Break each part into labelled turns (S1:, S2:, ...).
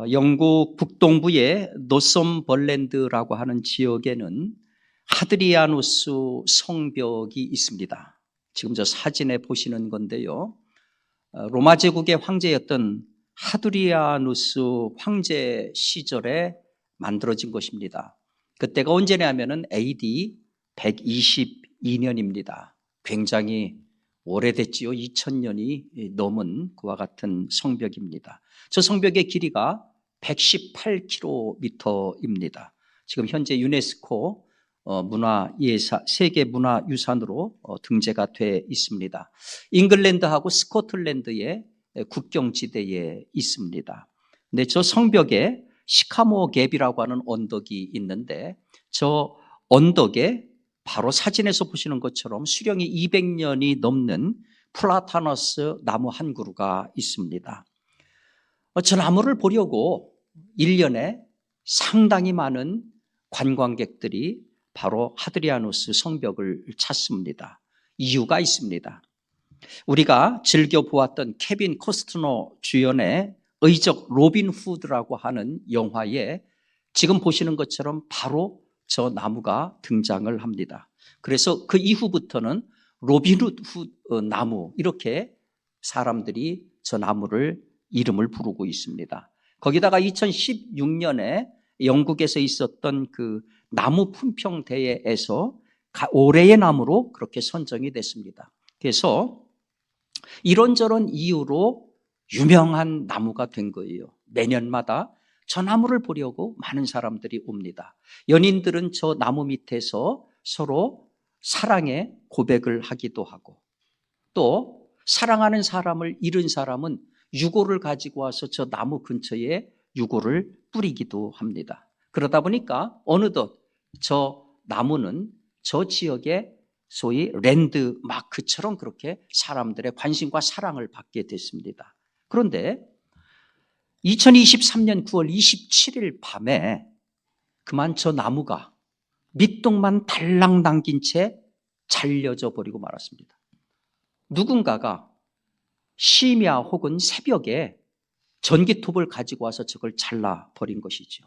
S1: 영국 북동부의 노썸벌랜드라고 하는 지역에는 하드리아누스 성벽이 있습니다. 지금 저 사진에 보시는 건데요. 로마 제국의 황제였던 하드리아누스 황제 시절에 만들어진 것입니다. 그때가 언제냐면은 AD 122년입니다. 굉장히 오래됐지요. 2000년이 넘은 그와 같은 성벽입니다. 저 성벽의 길이가 118km입니다. 지금 현재 유네스코 세계문화유산으로 등재가 돼 있습니다. 잉글랜드하고 스코틀랜드의 국경지대에 있습니다. 근데 저 성벽에 시카모 갭이라고 하는 언덕이 있는데 저 언덕에 바로 사진에서 보시는 것처럼 수령이 200년이 넘는 플라타너스 나무 한 그루가 있습니다. 저 나무를 보려고 1년에 상당히 많은 관광객들이 바로 하드리아누스 성벽을 찾습니다. 이유가 있습니다. 우리가 즐겨 보았던 케빈 코스트너 주연의 의적 로빈 후드라고 하는 영화에 지금 보시는 것처럼 바로 저 나무가 등장을 합니다. 그래서 그 이후부터는 로빈 후드 나무 이렇게 사람들이 저 나무를 이름을 부르고 있습니다. 거기다가 2016년에 영국에서 있었던 그 나무 품평 대회에서 올해의 나무로 그렇게 선정이 됐습니다. 그래서 이런저런 이유로 유명한 나무가 된 거예요. 매년마다 저 나무를 보려고 많은 사람들이 옵니다. 연인들은 저 나무 밑에서 서로 사랑의 고백을 하기도 하고 또 사랑하는 사람을 잃은 사람은 유골을 가지고 와서 저 나무 근처에 유골을 뿌리기도 합니다. 그러다 보니까 어느덧 저 나무는 저 지역의 소위 랜드마크처럼 그렇게 사람들의 관심과 사랑을 받게 됐습니다. 그런데 2023년 9월 27일 밤에 그만 저 나무가 밑둥만 달랑 남긴 채 잘려져 버리고 말았습니다. 누군가가 심야 혹은 새벽에 전기톱을 가지고 와서 저걸 잘라버린 것이죠.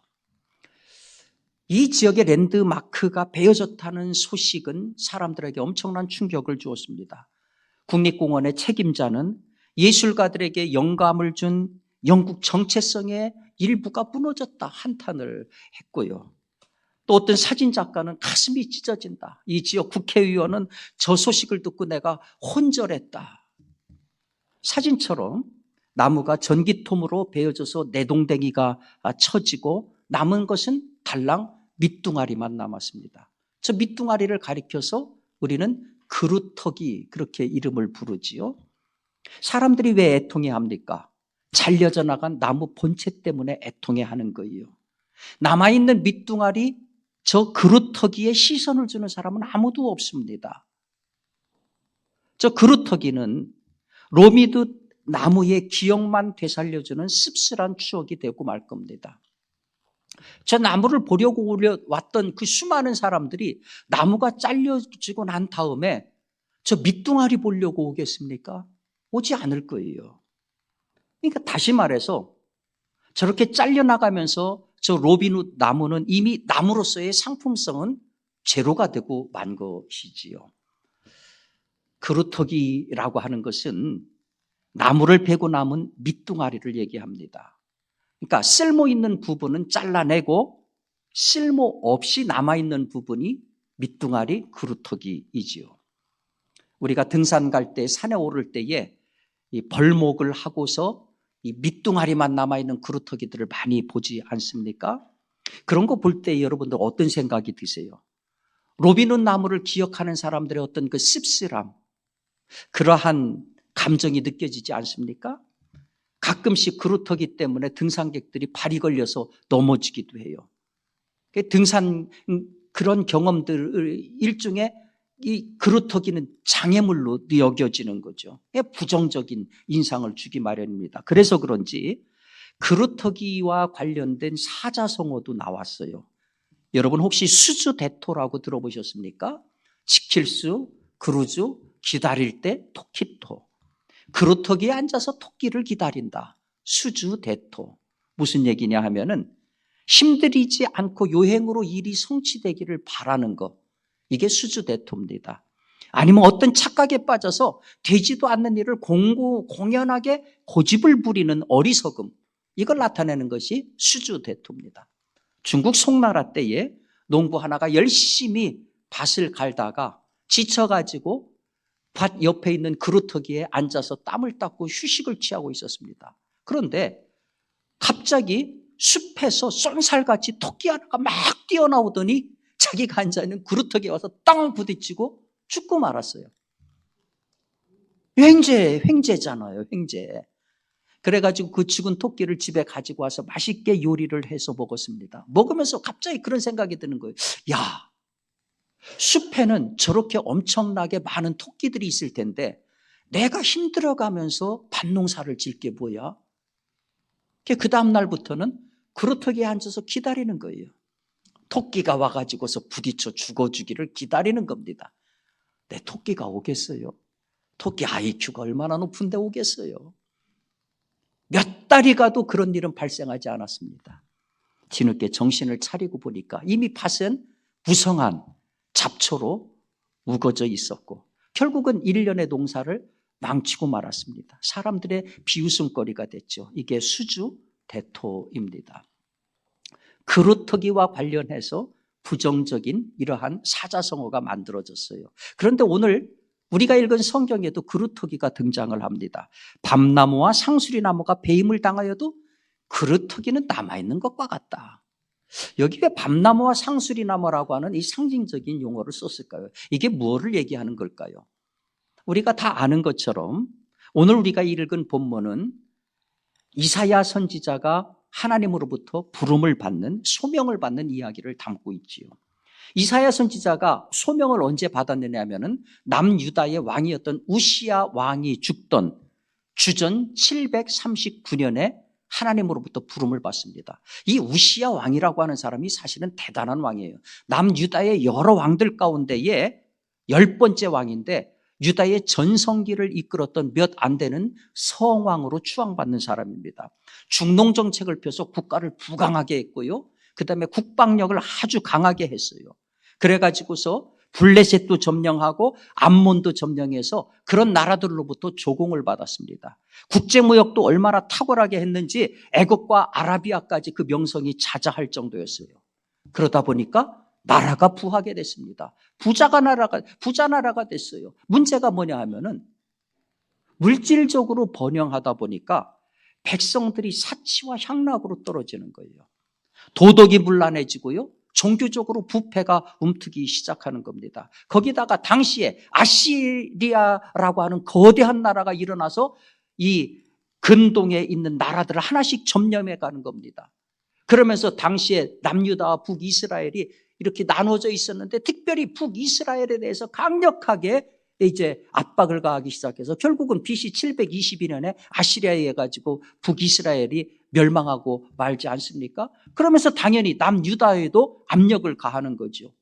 S1: 이 지역의 랜드마크가 베어졌다는 소식은 사람들에게 엄청난 충격을 주었습니다. 국립공원의 책임자는 예술가들에게 영감을 준 영국 정체성의 일부가 무너졌다 한탄을 했고요. 또 어떤 사진작가는 가슴이 찢어진다. 이 지역 국회의원은 저 소식을 듣고 내가 혼절했다. 사진처럼 나무가 전기톱으로 베어져서 내동댕이가 쳐지고 남은 것은 달랑 밑둥아리만 남았습니다. 저 밑둥아리를 가리켜서 우리는 그루터기 그렇게 이름을 부르지요. 사람들이 왜 애통해합니까? 잘려져 나간 나무 본체 때문에 애통해하는 거예요. 남아있는 밑둥아리 저 그루터기에 시선을 주는 사람은 아무도 없습니다. 저 그루터기는 로미드 나무의 기억만 되살려주는 씁쓸한 추억이 되고 말 겁니다. 저 나무를 보려고 왔던 그 수많은 사람들이 나무가 잘려지고 난 다음에 저 밑둥아리 보려고 오겠습니까? 오지 않을 거예요. 그러니까 다시 말해서 저렇게 잘려나가면서 저 로빈훗 나무는 이미 나무로서의 상품성은 제로가 되고 만 것이지요. 그루터기라고 하는 것은 나무를 베고 남은 밑둥아리를 얘기합니다. 그러니까 쓸모 있는 부분은 잘라내고 쓸모 없이 남아있는 부분이 밑둥아리 그루터기이지요. 우리가 등산 갈 때 산에 오를 때에 이 벌목을 하고서 이 밑둥아리만 남아있는 그루터기들을 많이 보지 않습니까? 그런 거 볼 때 여러분들 어떤 생각이 드세요? 로빈훗 나무를 기억하는 사람들의 어떤 그 씁쓸함, 그러한 감정이 느껴지지 않습니까? 가끔씩 그루터기 때문에 등산객들이 발이 걸려서 넘어지기도 해요. 등산 그런 경험들을 일종의 이 그루터기는 장애물로 여겨지는 거죠. 부정적인 인상을 주기 마련입니다. 그래서 그런지 그루터기와 관련된 사자성어도 나왔어요. 여러분 혹시 수주대토라고 들어보셨습니까? 지킬 수, 그루주, 기다릴 때 토끼토. 그루터기에 앉아서 토끼를 기다린다. 수주대토. 무슨 얘기냐 하면은 힘들이지 않고 요행으로 일이 성취되기를 바라는 것. 이게 수주대토입니다. 아니면 어떤 착각에 빠져서 되지도 않는 일을 공연하게 고집을 부리는 어리석음. 이걸 나타내는 것이 수주대토입니다. 중국 송나라 때에 농부 하나가 열심히 밭을 갈다가 지쳐가지고 밭 옆에 있는 그루터기에 앉아서 땀을 닦고 휴식을 취하고 있었습니다. 그런데 갑자기 숲에서 쏜살같이 토끼 하나가 막 뛰어나오더니 자기가 앉아있는 그루터기에 와서 땅 부딪히고 죽고 말았어요. 횡재잖아요, 횡재. 그래가지고 그 죽은 토끼를 집에 가지고 와서 맛있게 요리를 해서 먹었습니다. 먹으면서 갑자기 그런 생각이 드는 거예요. 야, 숲에는 저렇게 엄청나게 많은 토끼들이 있을 텐데 내가 힘들어가면서 밭농사를 질 게 뭐야? 그 다음 날부터는 그루터기에 앉아서 기다리는 거예요. 토끼가 와가지고서 부딪혀 죽어주기를 기다리는 겁니다. 내 토끼가 오겠어요? 토끼 IQ가 얼마나 높은데 오겠어요? 몇 달이 가도 그런 일은 발생하지 않았습니다. 뒤늦게 정신을 차리고 보니까 이미 밭은 무성한 잡초로 우거져 있었고 결국은 1년의 농사를 망치고 말았습니다. 사람들의 비웃음거리가 됐죠. 이게 수주대토입니다. 그루터기와 관련해서 부정적인 이러한 사자성어가 만들어졌어요. 그런데 오늘 우리가 읽은 성경에도 그루터기가 등장을 합니다. 밤나무와 상수리나무가 배임을 당하여도 그루터기는 남아있는 것과 같다. 여기에 밤나무와 상수리나무라고 하는 이 상징적인 용어를 썼을까요? 이게 무엇을 얘기하는 걸까요? 우리가 다 아는 것처럼 오늘 우리가 읽은 본문은 이사야 선지자가 하나님으로부터 부름을 받는, 소명을 받는 이야기를 담고 있지요. 이사야 선지자가 소명을 언제 받았느냐 하면은 남유다의 왕이었던 우시야 왕이 죽던 주전 739년에 하나님으로부터 부름을 받습니다. 이 우시야 왕이라고 하는 사람이 사실은 대단한 왕이에요. 남유다의 여러 왕들 가운데에 10번째 왕인데 유다의 전성기를 이끌었던 몇 안 되는 성왕으로 추앙받는 사람입니다. 중농정책을 펴서 국가를 부강하게 했고요. 그다음에 국방력을 아주 강하게 했어요. 그래가지고서 블레셋도 점령하고 암몬도 점령해서 그런 나라들로부터 조공을 받았습니다. 국제무역도 얼마나 탁월하게 했는지 애국과 아라비아까지 그 명성이 자자할 정도였어요. 그러다 보니까 나라가 부하게 됐습니다. 부자 나라가 됐어요. 문제가 뭐냐 하면은 물질적으로 번영하다 보니까 백성들이 사치와 향락으로 떨어지는 거예요. 도덕이 문란해지고요. 종교적으로 부패가 움트기 시작하는 겁니다. 거기다가 당시에 아시리아라고 하는 거대한 나라가 일어나서 이 근동에 있는 나라들을 하나씩 점령해 가는 겁니다. 그러면서 당시에 남유다와 북이스라엘이 이렇게 나눠져 있었는데 특별히 북이스라엘에 대해서 강력하게 이제 압박을 가하기 시작해서 결국은 BC 722년에 아시리아에 의해 가지고 북이스라엘이 멸망하고 말지 않습니까? 그러면서 당연히 남유다에도 압력을 가하는 거죠.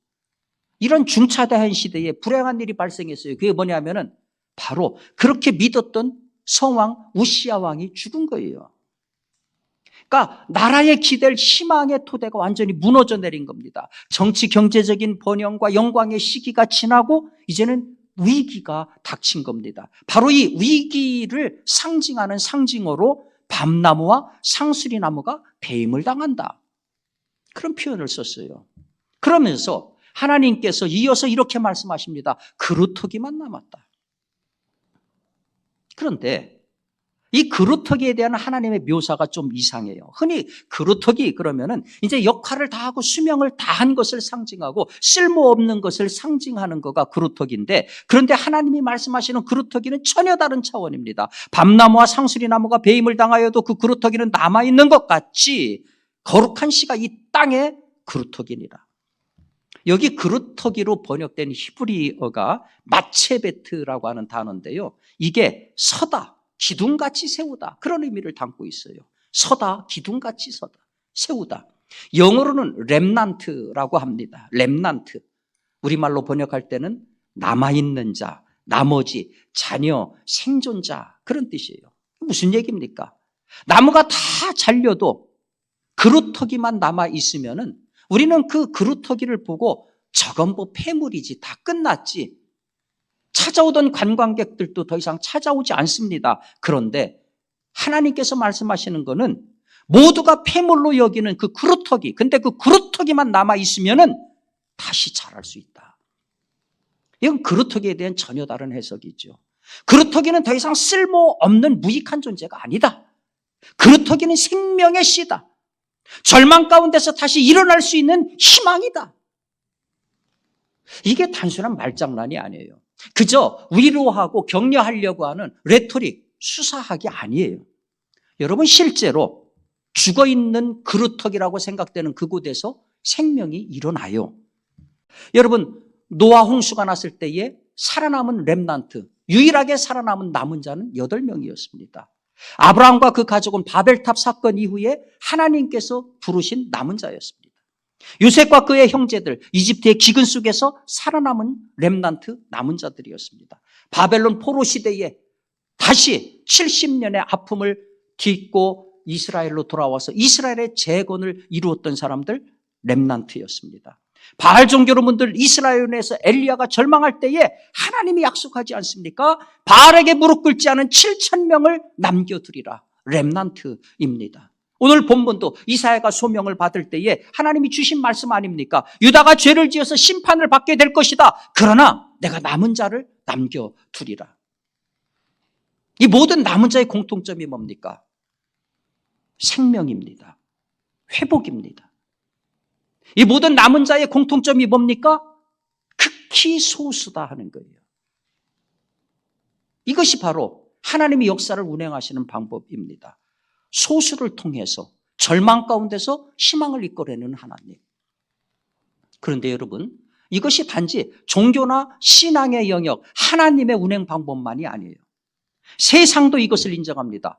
S1: 이런 중차대한 시대에 불행한 일이 발생했어요. 그게 뭐냐면은 바로 그렇게 믿었던 성왕 우시야 왕이 죽은 거예요. 그러니까 나라에 기댈 희망의 토대가 완전히 무너져 내린 겁니다. 정치 경제적인 번영과 영광의 시기가 지나고 이제는 위기가 닥친 겁니다. 바로 이 위기를 상징하는 상징어로 밤나무와 상수리나무가 배임을 당한다. 그런 표현을 썼어요. 그러면서 하나님께서 이어서 이렇게 말씀하십니다. 그루터기만 남았다. 그런데 이 그루터기에 대한 하나님의 묘사가 좀 이상해요. 흔히 그루터기 그러면은 이제 역할을 다하고 수명을 다한 것을 상징하고 쓸모없는 것을 상징하는 거가 그루터기인데, 그런데 하나님이 말씀하시는 그루터기는 전혀 다른 차원입니다. 밤나무와 상수리나무가 배임을 당하여도 그 그루터기는 남아있는 것 같이 거룩한 씨가 이 땅에 그루터기니라. 여기 그루터기로 번역된 히브리어가 마체베트라고 하는 단어인데요. 이게 서다, 기둥같이 세우다, 그런 의미를 담고 있어요. 서다, 기둥같이 서다, 세우다. 영어로는 렘난트라고 합니다. 렘난트. 우리말로 번역할 때는 남아있는 자, 나머지, 자녀, 생존자, 그런 뜻이에요. 무슨 얘기입니까? 나무가 다 잘려도 그루터기만 남아 있으면은 우리는 그 그루터기를 보고 저건 뭐 폐물이지, 다 끝났지. 찾아오던 관광객들도 더 이상 찾아오지 않습니다. 그런데 하나님께서 말씀하시는 거는 모두가 폐물로 여기는 그 그루터기, 근데 그 그루터기만 남아 있으면은 다시 자랄 수 있다. 이건 그루터기에 대한 전혀 다른 해석이죠. 그루터기는 더 이상 쓸모없는 무익한 존재가 아니다. 그루터기는 생명의 씨다. 절망 가운데서 다시 일어날 수 있는 희망이다. 이게 단순한 말장난이 아니에요. 그저 위로하고 격려하려고 하는 레토릭, 수사하기 아니에요. 여러분, 실제로 죽어있는 그루터기라고 생각되는 그곳에서 생명이 일어나요. 여러분, 노아 홍수가 났을 때에 살아남은 렘넌트, 유일하게 살아남은 남은 자는 8명이었습니다. 아브라함과 그 가족은 바벨탑 사건 이후에 하나님께서 부르신 남은 자였습니다. 요셉과 그의 형제들, 이집트의 기근 속에서 살아남은 렘넌트, 남은 자들이었습니다. 바벨론 포로 시대에 다시 70년의 아픔을 딛고 이스라엘로 돌아와서 이스라엘의 재건을 이루었던 사람들, 렘넌트였습니다. 바알 종교로분들 이스라엘에서 엘리야가 절망할 때에 하나님이 약속하지 않습니까? 바알에게 무릎 꿇지 않은 7,000명을 남겨두리라. 렘넌트입니다. 오늘 본문도 이사야가 소명을 받을 때에 하나님이 주신 말씀 아닙니까? 유다가 죄를 지어서 심판을 받게 될 것이다. 그러나 내가 남은 자를 남겨두리라. 이 모든 남은 자의 공통점이 뭡니까? 생명입니다. 회복입니다. 이 모든 남은 자의 공통점이 뭡니까? 극히 소수다 하는 거예요. 이것이 바로 하나님이 역사를 운행하시는 방법입니다. 소수를 통해서 절망 가운데서 희망을 이끌어내는 하나님. 그런데 여러분, 이것이 단지 종교나 신앙의 영역, 하나님의 운행 방법만이 아니에요. 세상도 이것을 인정합니다.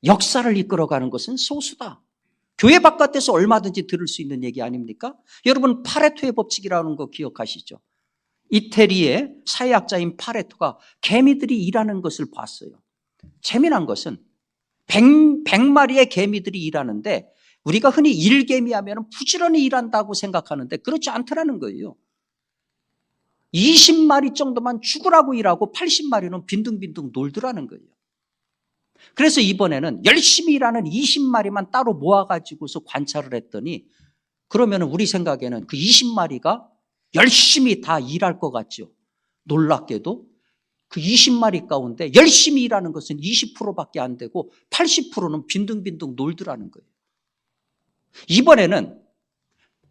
S1: 역사를 이끌어가는 것은 소수다. 교회 바깥에서 얼마든지 들을 수 있는 얘기 아닙니까? 여러분, 파레토의 법칙이라는 거 기억하시죠? 이태리의 사회학자인 파레토가 개미들이 일하는 것을 봤어요. 재미난 것은 100마리의 개미들이 일하는데 우리가 흔히 일개미 하면 부지런히 일한다고 생각하는데 그렇지 않더라는 거예요. 20마리 정도만 죽으라고 일하고 80마리는 빈둥빈둥 놀더라는 거예요. 그래서 이번에는 열심히 일하는 20마리만 따로 모아가지고서 관찰을 했더니 그러면 우리 생각에는 그 20마리가 열심히 다 일할 것 같죠. 놀랍게도 그 20마리 가운데 열심히 일하는 것은 20%밖에 안 되고 80%는 빈둥빈둥 놀더라는 거예요. 이번에는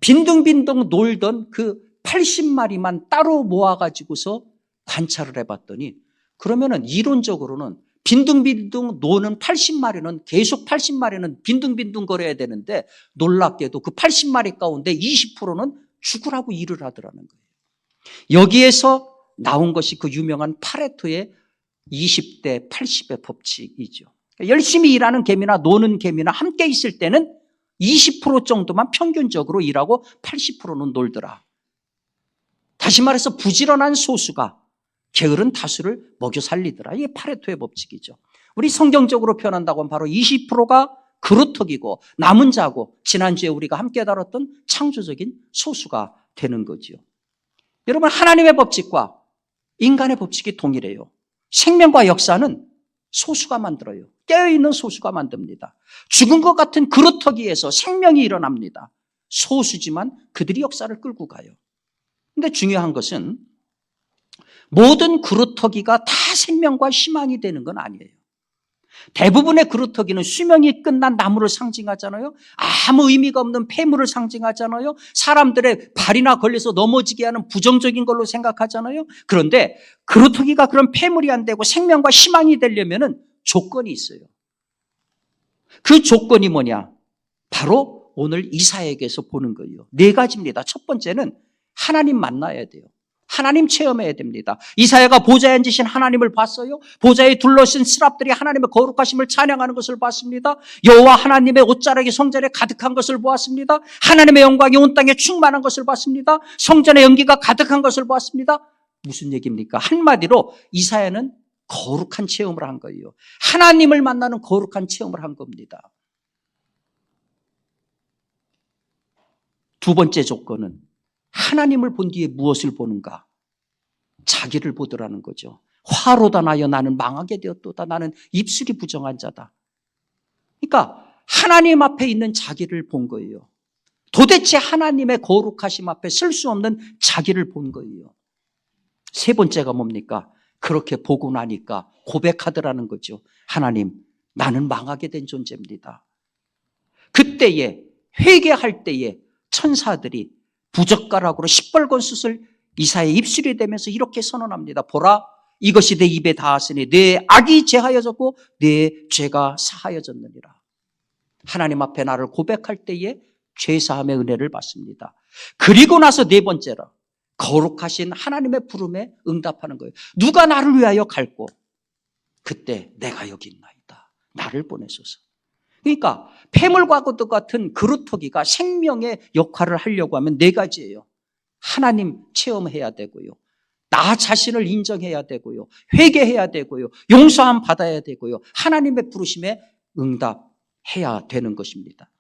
S1: 빈둥빈둥 놀던 그 80마리만 따로 모아가지고서 관찰을 해봤더니 그러면은 이론적으로는 빈둥빈둥 노는 80마리는 계속 80마리는 빈둥빈둥 거려야 되는데 놀랍게도 그 80마리 가운데 20%는 죽으라고 일을 하더라는 거예요. 여기에서 나온 것이 그 유명한 파레토의 20대 80의 법칙이죠. 열심히 일하는 개미나 노는 개미나 함께 있을 때는 20% 정도만 평균적으로 일하고 80%는 놀더라. 다시 말해서 부지런한 소수가 게으른 다수를 먹여 살리더라. 이게 파레토의 법칙이죠. 우리 성경적으로 표현한다고 하면 바로 20%가 그루터기고 남은 자고 지난주에 우리가 함께 다뤘던 창조적인 소수가 되는 거죠. 여러분, 하나님의 법칙과 인간의 법칙이 동일해요. 생명과 역사는 소수가 만들어요. 깨어있는 소수가 만듭니다. 죽은 것 같은 그루터기에서 생명이 일어납니다. 소수지만 그들이 역사를 끌고 가요. 그런데 중요한 것은 모든 그루터기가 다 생명과 희망이 되는 건 아니에요. 대부분의 그루터기는 수명이 끝난 나무를 상징하잖아요. 아무 의미가 없는 폐물을 상징하잖아요. 사람들의 발이나 걸려서 넘어지게 하는 부정적인 걸로 생각하잖아요. 그런데 그루터기가 그런 폐물이 안 되고 생명과 희망이 되려면 조건이 있어요. 그 조건이 뭐냐? 바로 오늘 이사야에게서 보는 거예요. 4가지입니다. 첫 번째는 하나님 만나야 돼요. 하나님 체험해야 됩니다. 이사야가 보좌에 앉으신 하나님을 봤어요. 보좌에 둘러신 스랍들이 하나님의 거룩하심을 찬양하는 것을 봤습니다. 여호와 하나님의 옷자락이 성전에 가득한 것을 보았습니다. 하나님의 영광이 온 땅에 충만한 것을 봤습니다. 성전의 연기가 가득한 것을 보았습니다. 무슨 얘기입니까? 한마디로 이사야는 거룩한 체험을 한 거예요. 하나님을 만나는 거룩한 체험을 한 겁니다. 두 번째 조건은 하나님을 본 뒤에 무엇을 보는가? 자기를 보더라는 거죠. 화로다 나여 나는 망하게 되었도다. 나는 입술이 부정한 자다. 그러니까 하나님 앞에 있는 자기를 본 거예요. 도대체 하나님의 거룩하심 앞에 설 수 없는 자기를 본 거예요. 세 번째가 뭡니까? 그렇게 보고 나니까 고백하더라는 거죠. 하나님, 나는 망하게 된 존재입니다. 그때에 회개할 때에 천사들이 부젓가락으로 시뻘건 숯을 이사야의 입술에 대면서 이렇게 선언합니다. 보라, 이것이 내 입에 닿았으니 내 악이 제하여졌고 내 죄가 사하여졌느니라. 하나님 앞에 나를 고백할 때에 죄사함의 은혜를 받습니다. 그리고 나서 네 번째로 거룩하신 하나님의 부름에 응답하는 거예요. 누가 나를 위하여 갈고? 그때 내가 여기 있나이다. 나를 보내소서. 그러니까 폐물과 같은 그루터기가 생명의 역할을 하려고 하면 네 가지예요. 하나님 체험해야 되고요. 나 자신을 인정해야 되고요. 회개해야 되고요. 용서함 받아야 되고요. 하나님의 부르심에 응답해야 되는 것입니다.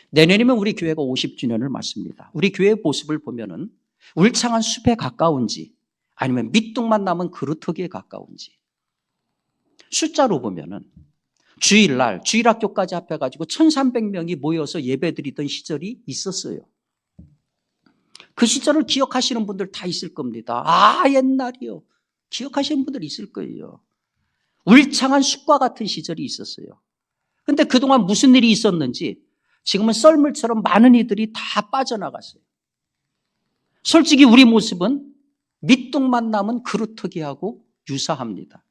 S1: 내년이면 우리 교회가 50주년을 맞습니다. 우리 교회의 모습을 보면은 울창한 숲에 가까운지 아니면 밑둥만 남은 그루터기에 가까운지 숫자로 보면은 주일날 주일학교까지 합해가지고 1300명이 모여서 예배드리던 시절이 있었어요. 그 시절을 기억하시는 분들 다 있을 겁니다. 아, 옛날이요. 기억하시는 분들 있을 거예요. 울창한 숲과 같은 시절이 있었어요. 근데 그동안 무슨 일이 있었는지 지금은 썰물처럼 많은 이들이 다 빠져나갔어요. 솔직히 우리 모습은 밑둥만 남은 그루터기하고 유사합니다.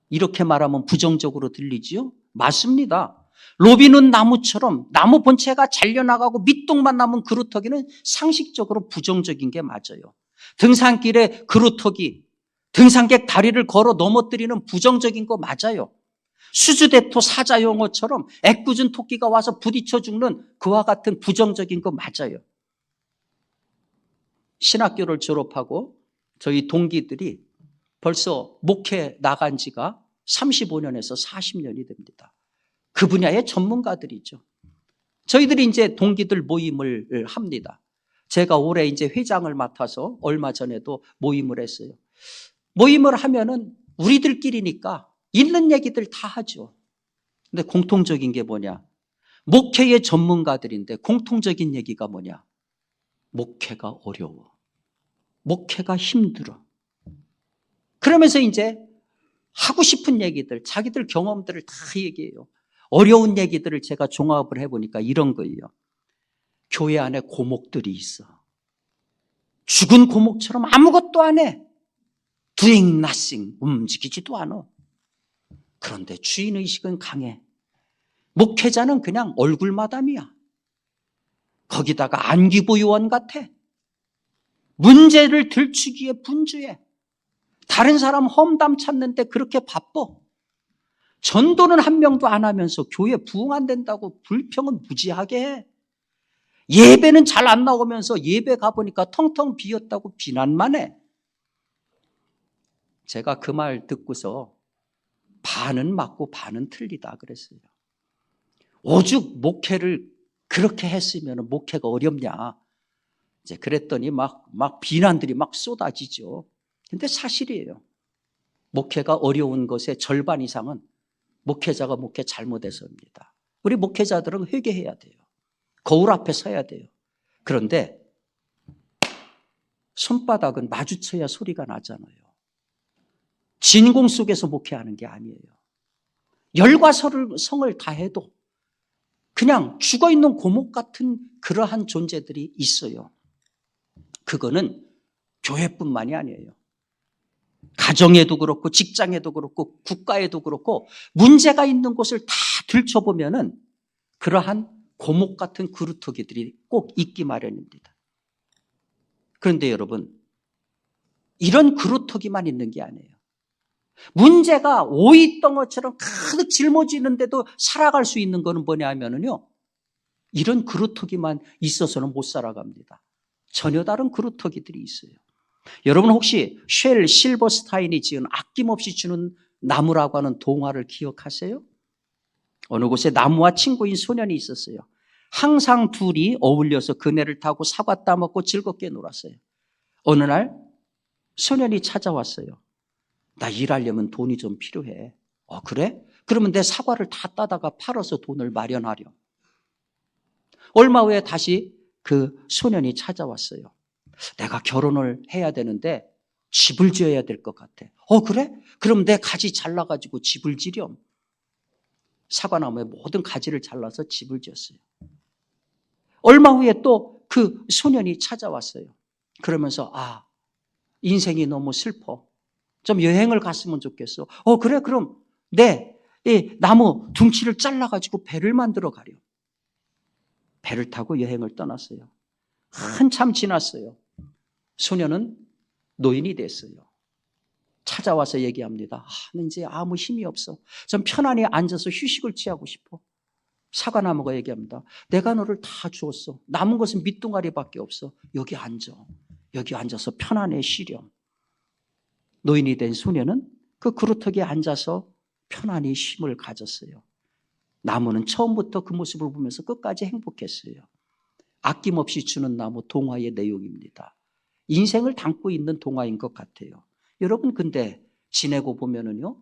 S1: 이렇게 말하면 부정적으로 들리지요? 맞습니다. 로비는 나무처럼 나무 본체가 잘려나가고 밑둥만 남은 그루터기는 상식적으로 부정적인 게 맞아요. 등산길에 그루터기, 등산객 다리를 걸어 넘어뜨리는 부정적인 거 맞아요. 수주대토 사자용어처럼 애꿎은 토끼가 와서 부딪혀 죽는 그와 같은 부정적인 거 맞아요. 신학교를 졸업하고 저희 동기들이 벌써 목회 나간 지가 35년에서 40년이 됩니다. 그 분야의 전문가들이죠. 저희들이 이제 동기들 모임을 합니다. 제가 올해 이제 회장을 맡아서 얼마 전에도 모임을 했어요. 모임을 하면은 우리들끼리니까 있는 얘기들 다 하죠. 근데 공통적인 게 뭐냐? 목회의 전문가들인데 공통적인 얘기가 뭐냐? 목회가 어려워. 목회가 힘들어. 그러면서 이제 하고 싶은 얘기들, 자기들 경험들을 다 얘기해요. 어려운 얘기들을 제가 종합을 해보니까 이런 거예요. 교회 안에 고목들이 있어. 죽은 고목처럼 아무것도 안 해. doing nothing, 움직이지도 않아. 그런데 주인의식은 강해. 목회자는 그냥 얼굴마담이야. 거기다가 안기부 요원 같아. 문제를 들추기에 분주해. 다른 사람 험담 찾는데 그렇게 바빠. 전도는 한 명도 안 하면서 교회 부흥 안 된다고 불평은 무지하게 해. 예배는 잘 안 나오면서 예배 가보니까 텅텅 비었다고 비난만 해. 제가 그 말 듣고서 반은 맞고 반은 틀리다 그랬어요. 오죽 목회를 그렇게 했으면 목회가 어렵냐. 이제 그랬더니 막 비난들이 막 쏟아지죠. 근데 사실이에요. 목회가 어려운 것의 절반 이상은 목회자가 목회 잘못해서입니다. 우리 목회자들은 회개해야 돼요. 거울 앞에 서야 돼요. 그런데 손바닥은 마주쳐야 소리가 나잖아요. 진공 속에서 목회하는 게 아니에요. 열과 성을 다해도 그냥 죽어있는 고목 같은 그러한 존재들이 있어요. 그거는 교회뿐만이 아니에요. 가정에도 그렇고 직장에도 그렇고 국가에도 그렇고 문제가 있는 곳을 다 들춰보면은 그러한 고목 같은 그루터기들이 꼭 있기 마련입니다. 그런데 여러분, 이런 그루터기만 있는 게 아니에요. 문제가 오이덩어처럼 가득 짊어지는데도 살아갈 수 있는 거는 뭐냐면요, 이런 그루터기만 있어서는 못 살아갑니다. 전혀 다른 그루터기들이 있어요. 여러분 혹시 쉘 실버스타인이 지은 아낌없이 주는 나무라고 하는 동화를 기억하세요? 어느 곳에 나무와 친구인 소년이 있었어요. 항상 둘이 어울려서 그네를 타고 사과 따먹고 즐겁게 놀았어요. 어느 날 소년이 찾아왔어요. 나 일하려면 돈이 좀 필요해. 그래? 그러면 내 사과를 다 따다가 팔아서 돈을 마련하려. 얼마 후에 다시 그 소년이 찾아왔어요. 내가 결혼을 해야 되는데 집을 지어야 될 것 같아. 그래? 그럼 내 가지 잘라가지고 집을 지렴. 사과나무에 모든 가지를 잘라서 집을 지었어요. 얼마 후에 또 그 소년이 찾아왔어요. 그러면서 인생이 너무 슬퍼. 좀 여행을 갔으면 좋겠어. 그래? 그럼 내 나무 둥치를 잘라가지고 배를 만들어 가려. 배를 타고 여행을 떠났어요. 한참 지났어요. 소년은 노인이 됐어요. 찾아와서 얘기합니다. 난 이제 아무 힘이 없어. 좀 편안히 앉아서 휴식을 취하고 싶어. 사과나무가 얘기합니다. 내가 너를 다 주었어. 남은 것은 밑둥아리밖에 없어. 여기 앉아. 여기 앉아서 편안히 쉬렴. 노인이 된 소년은 그 그루터기에 앉아서 편안히 쉼을 가졌어요. 나무는 처음부터 그 모습을 보면서 끝까지 행복했어요. 아낌없이 주는 나무, 동화의 내용입니다. 인생을 담고 있는 동화인 것 같아요. 여러분, 근데 지내고 보면은요,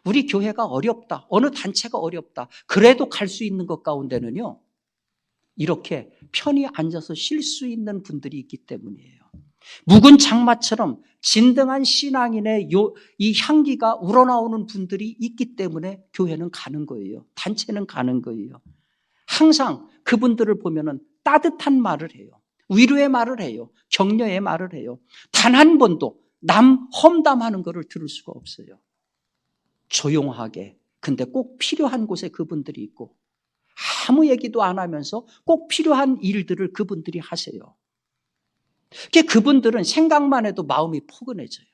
S1: 우리 교회가 어렵다, 어느 단체가 어렵다, 그래도 갈 수 있는 것 가운데는요, 이렇게 편히 앉아서 쉴 수 있는 분들이 있기 때문이에요. 묵은 장마처럼 진등한 신앙인의 이 향기가 우러나오는 분들이 있기 때문에 교회는 가는 거예요. 단체는 가는 거예요. 항상 그분들을 보면은 따뜻한 말을 해요. 위로의 말을 해요. 격려의 말을 해요. 단 한 번도 남 험담하는 것을 들을 수가 없어요. 조용하게. 근데 꼭 필요한 곳에 그분들이 있고 아무 얘기도 안 하면서 꼭 필요한 일들을 그분들이 하세요. 그분들은 생각만 해도 마음이 포근해져요.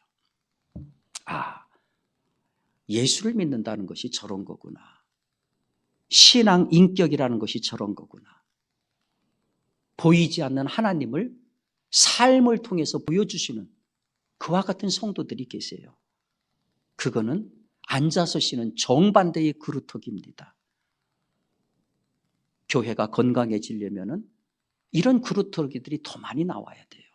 S1: 예수를 믿는다는 것이 저런 거구나. 신앙 인격이라는 것이 저런 거구나. 보이지 않는 하나님을 삶을 통해서 보여주시는 그와 같은 성도들이 계세요. 그거는 앉아서 쉬는 정반대의 그루터기입니다. 교회가 건강해지려면 이런 그루터기들이 더 많이 나와야 돼요.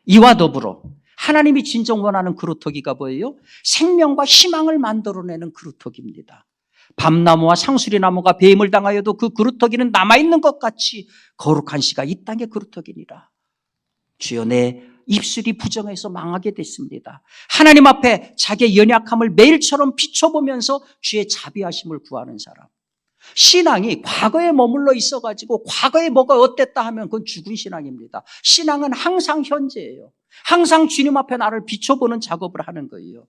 S1: 이와 더불어 하나님이 진정 원하는 그루터기가 뭐예요? 생명과 희망을 만들어내는 그루터기입니다. 밤나무와 상수리나무가 배임을 당하여도 그 그루터기는 남아있는 것 같이 거룩한 씨가 이 땅의 그루터기니라. 주여, 내 입술이 부정해서 망하게 됐습니다. 하나님 앞에 자기의 연약함을 매일처럼 비춰보면서 주의 자비하심을 구하는 사람. 신앙이 과거에 머물러 있어가지고 과거에 뭐가 어땠다 하면 그건 죽은 신앙입니다. 신앙은 항상 현재예요. 항상 주님 앞에 나를 비춰보는 작업을 하는 거예요.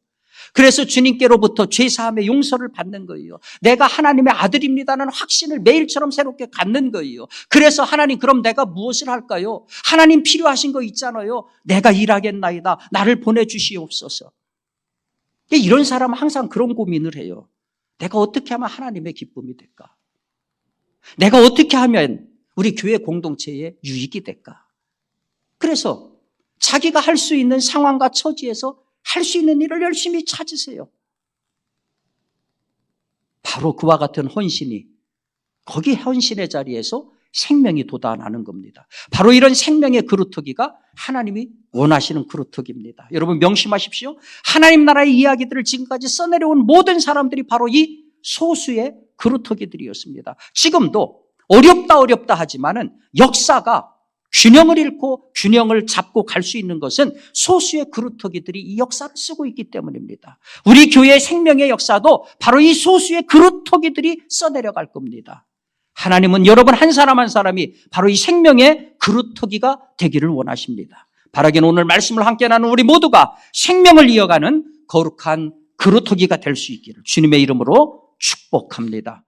S1: 그래서 주님께로부터 죄사함의 용서를 받는 거예요. 내가 하나님의 아들입니다는 확신을 매일처럼 새롭게 갖는 거예요. 그래서 하나님, 그럼 내가 무엇을 할까요? 하나님 필요하신 거 있잖아요. 내가 일하겠나이다. 나를 보내주시옵소서. 이런 사람은 항상 그런 고민을 해요. 내가 어떻게 하면 하나님의 기쁨이 될까? 내가 어떻게 하면 우리 교회 공동체에 유익이 될까? 그래서 자기가 할 수 있는 상황과 처지에서 할 수 있는 일을 열심히 찾으세요. 바로 그와 같은 헌신이, 거기 헌신의 자리에서 생명이 돋아나는 겁니다. 바로 이런 생명의 그루터기가 하나님이 원하시는 그루터기입니다. 여러분 명심하십시오. 하나님 나라의 이야기들을 지금까지 써내려온 모든 사람들이 바로 이 소수의 그루터기들이었습니다. 지금도 어렵다 하지만은 역사가 균형을 잃고 균형을 잡고 갈 수 있는 것은 소수의 그루터기들이 이 역사를 쓰고 있기 때문입니다. 우리 교회의 생명의 역사도 바로 이 소수의 그루터기들이 써내려갈 겁니다. 하나님은 여러분 한 사람 한 사람이 바로 이 생명의 그루터기가 되기를 원하십니다. 바라기는 오늘 말씀을 함께 나눈 우리 모두가 생명을 이어가는 거룩한 그루터기가 될 수 있기를 주님의 이름으로 축복합니다.